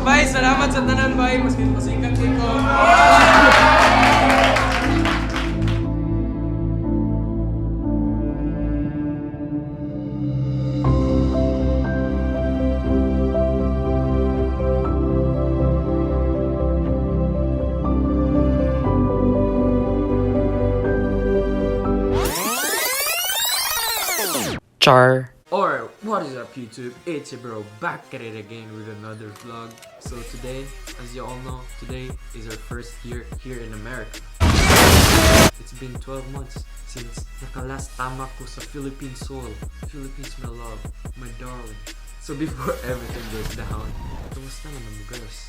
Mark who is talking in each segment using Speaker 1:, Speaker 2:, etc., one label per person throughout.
Speaker 1: Bye, salamat sa tanan, bye. Maski pasikat ko.
Speaker 2: Char.
Speaker 1: Or what is up YouTube, it's your bro back at it again with another vlog. So today, as you all know, today is our first year here in America. It's been 12 months since nakalas tama ko sa Philippine soul. Philippines my love, my darling. So before everything goes down, kumusta naman mo guys?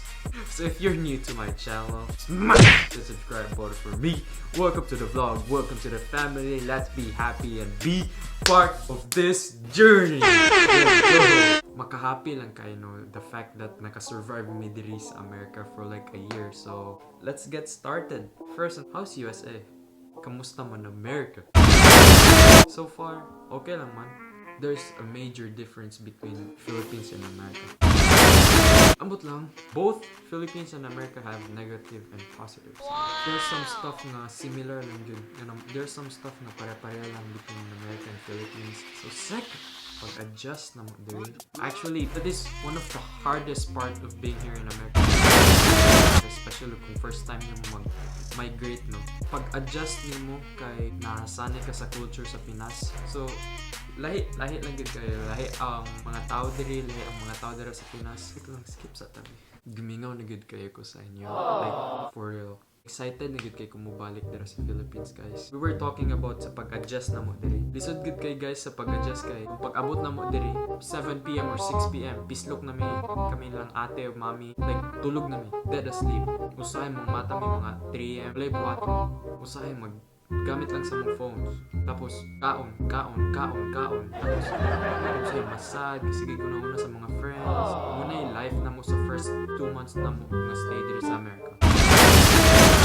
Speaker 1: So if you're new to my channel, smash the subscribe button for me. Welcome to the vlog, welcome to the family. Let's be happy and be part of this journey. Let's go. Makahappy lang kayo, no, the fact that nakasurvive me diri sa America for like a year. So let's get started. First, how's USA? Kamusta man America? So far, okay lang man. There's a major difference between Philippines and America. Ambot lang, both Philippines and America have negative and positives. There's some stuff na similar lang yun. There's some stuff na pare-pareha lang between America and Philippines. So second, pag-adjust na mo there. Actually, that is one of the hardest part of being here in America. Especially kung first time nyo mag-migrate, no? Pag-adjust nyo mo kay nasanay ka sa culture sa Pinas. So, lahi lang gud kayo. Lahi ang mga tao diri, lahi ang mga tao diri sa Pinas. Ito lang skip sa tabi. Gumingaw na gud kayo ko sa inyo. Like, for real. Excited na gud kayo kung mabalik diri sa Philippines, guys. We were talking about sa pag-adjust na mo diri. Lisod gud kayo guys sa pag-adjust kay. Kung pag-abot na mo diri, 7 PM or 6 PM, pislok na kami lang ate o mami. Like, tulog na mi. Dead asleep. Usahay mong mata mi mga 3 AM. Play buhaton. Usahay gamit lang sa mga phones. Tapos, kaon. Tapos, sa'yo masad. Sige ko na una sa mga friends. Muna yung life na mo sa first 2 months na mo na stay dito sa America.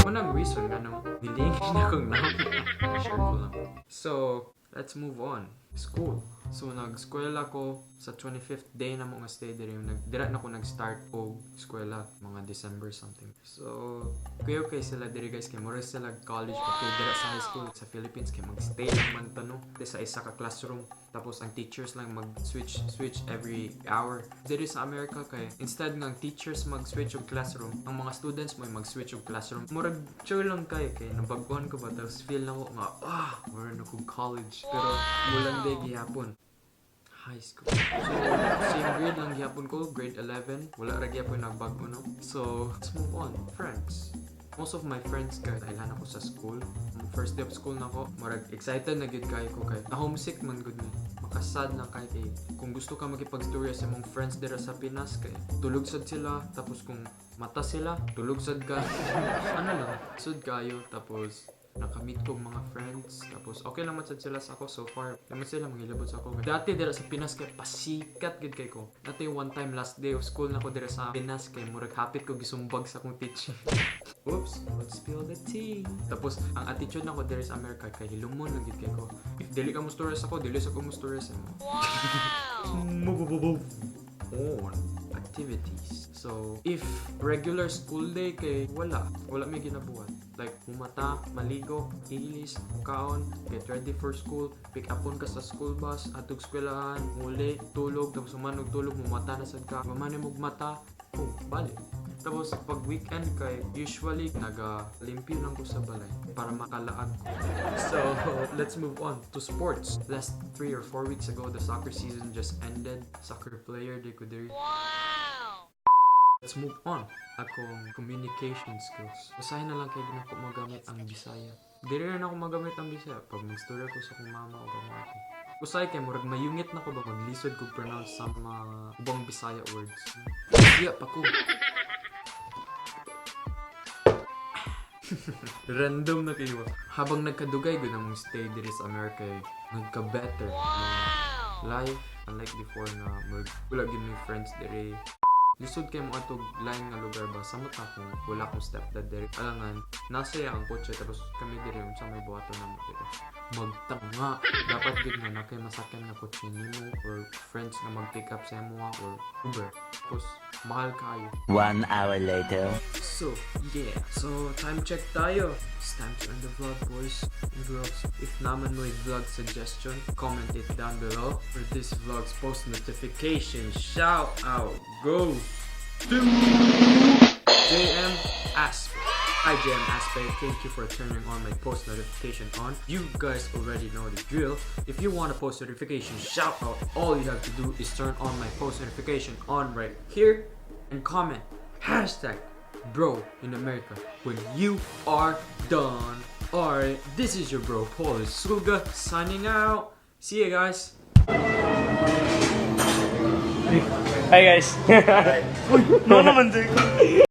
Speaker 1: Unang reason nga nung nilingin akong share ko lang. So, let's move on. School. So, nag-eskwela ko sa 25th day na mo nga stay dito. Dira na ko nag-start og eskwela. Mga December something. So, okay sila diri guys. Kaya mura sila college. Okay, dira sa high school sa Philippines. Kaya mag-stay lang man tanong. Sa isa ka classroom. Tapos, ang teachers lang mag-switch every hour. Diri sa America kaya instead ng teachers mag-switch og classroom, ang mga students mo mag-switch og classroom. Murag chill lang kayo. Kaya nabaguan ko ba? Tapos feel na ko nga, mura na kong college. Pero, mulang day gihapon. High school. So, same grade lang gihapon ko, grade 11. Wala ra gihapon nagbago, no? So, let's move on. Friends. Most of my friends kay kailan ako sa school. First day of school na ako, marag excited na gid kayo ko kay na homesick man gud ni. Makasad lang kay kung gusto ka makipag-storya sa mong friends dira sa Pinas kay tulog sad sila, tapos kung mata sila, tulog sad ka. Ano lang, sud kayo, tapos nakamit ko mga friends, tapos okay lang sad sila sa ako so far. Naman sila manghilabot sa ako. Dati dira sa Pinas kay pasikat gid kay ko. Dati one time last day of school na ko dira sa Pinas kay murag hapit ko gisumbag sa akong teacher. Oops, let's spill the tea. Tapos ang attitude na ko dira sa America kay hilumon lang gid kay ko. If dili ka mo stories ako, dili sa ko mo stories mo. Wow. On activities. So, if regular school day kay wala may ginabuhat. Like, humata, maligo, iilis, kaon, get ready for school, pick upon ka sa school bus, atog eskwelahan, muli, tulog, tapos umanog tulog, mumata na sad ka, mamanim og mata, balik. Tapos pag weekend kay usually naga-limpyo lang ko sa balay para makalaan ko. So, let's move on to sports. Last 3 or 4 weeks ago, the soccer season just ended. Soccer player day ko diri. Wow! Let's move on. Akong communication skills. Usahay na lang kay di na ko magamit ang Bisaya. Diri na ako magamit ang Bisaya pag mag-story ko sa akong mama o kung ako. Usay kay murag mayungit na ko ba maglisod ko pronounce sa mga ubang Bisaya words. Siya pa ko. Random na kayo. Habang nagkadugay ko nang stay diri sa America, nagka-better. Life, unlike before na wala gid may friends diri. Lisod kay mo atog lain nga lugar ba samot na kung wala akong stepdad diri. Alangan, nasa ang kotse tapos kami diri unsa may buhaton na mo diri. magtanga. Dapat gid nga na kay masakyan na kotse nimo or friends na mag-pick up sa imo or Uber. Tapos mahal kayo.
Speaker 2: 1 hour later.
Speaker 1: So, yeah. So, time check tayo. It's time to end the vlog, boys and girls. If naman mo vlog suggestion, comment it down below. For this vlog's post notification, shout out goes to JM Aspe. Hi JM Aspe, thank you for turning on my post notification on. You guys already know the drill. If you want a post notification shout out, all you have to do is turn on my post notification on right here and comment hashtag bro in America when you are done. Alright, this is your bro Paul Suga signing out. See you guys.
Speaker 3: Hi guys. Uy, no naman din.